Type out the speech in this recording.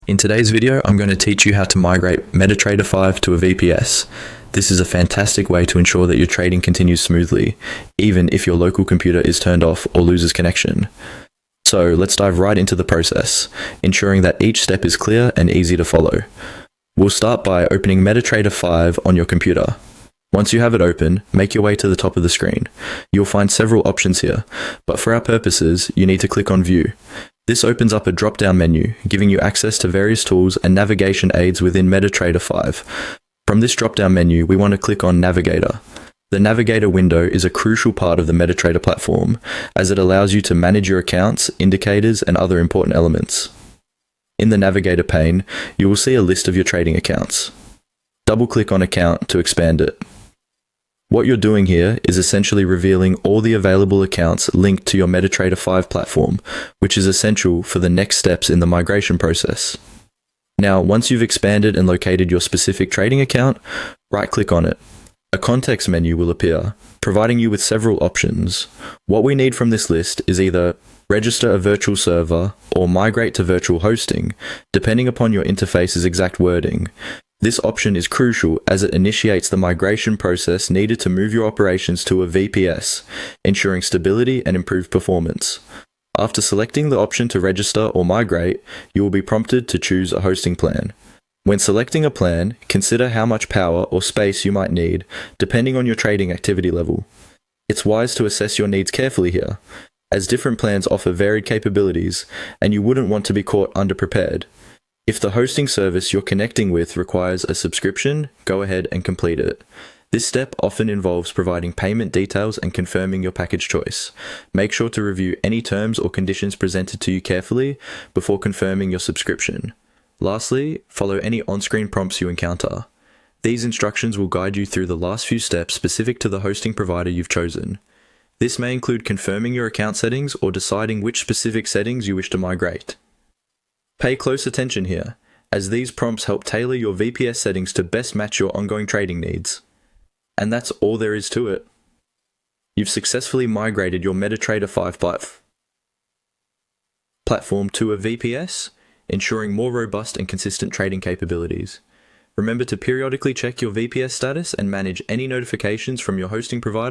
In today's video, I'm going to teach you how to migrate MetaTrader 5 to a VPS. This is a fantastic way to ensure that your trading continues smoothly, even if your local computer is turned off or loses connection. So let's dive right into the process, ensuring that each step is clear and easy to follow. We'll start by opening MetaTrader 5 on your computer. Once you have it open, make your way to the top of the screen. You'll find several options here, but for our purposes, you need to click on View. This opens up a drop-down menu, giving you access to various tools and navigation aids within MetaTrader 5. From this drop-down menu, we want to click on Navigator. The Navigator window is a crucial part of the MetaTrader platform, as it allows you to manage your accounts, indicators, and other important elements. In the Navigator pane, you will see a list of your trading accounts. Double-click on Account to expand it. What you're doing here is essentially revealing all the available accounts linked to your MetaTrader 5 platform, which is essential for the next steps in the migration process. Now, once you've expanded and located your specific trading account, right-click on it. A context menu will appear, providing you with several options. What we need from this list is either register a virtual server or migrate to virtual hosting, depending upon your interface's exact wording. This option is crucial as it initiates the migration process needed to move your operations to a VPS, ensuring stability and improved performance. After selecting the option to register or migrate, you will be prompted to choose a hosting plan. When selecting a plan, consider how much power or space you might need, depending on your trading activity level. It's wise to assess your needs carefully here, as different plans offer varied capabilities, and you wouldn't want to be caught underprepared. If the hosting service you're connecting with requires a subscription, go ahead and complete it. This step often involves providing payment details and confirming your package choice. Make sure to review any terms or conditions presented to you carefully before confirming your subscription. Lastly, follow any on-screen prompts you encounter. These instructions will guide you through the last few steps specific to the hosting provider you've chosen. This may include confirming your account settings or deciding which specific settings you wish to migrate. Pay close attention here, as these prompts help tailor your VPS settings to best match your ongoing trading needs. And that's all there is to it. You've successfully migrated your MetaTrader 5 platform to a VPS, ensuring more robust and consistent trading capabilities. Remember to periodically check your VPS status and manage any notifications from your hosting provider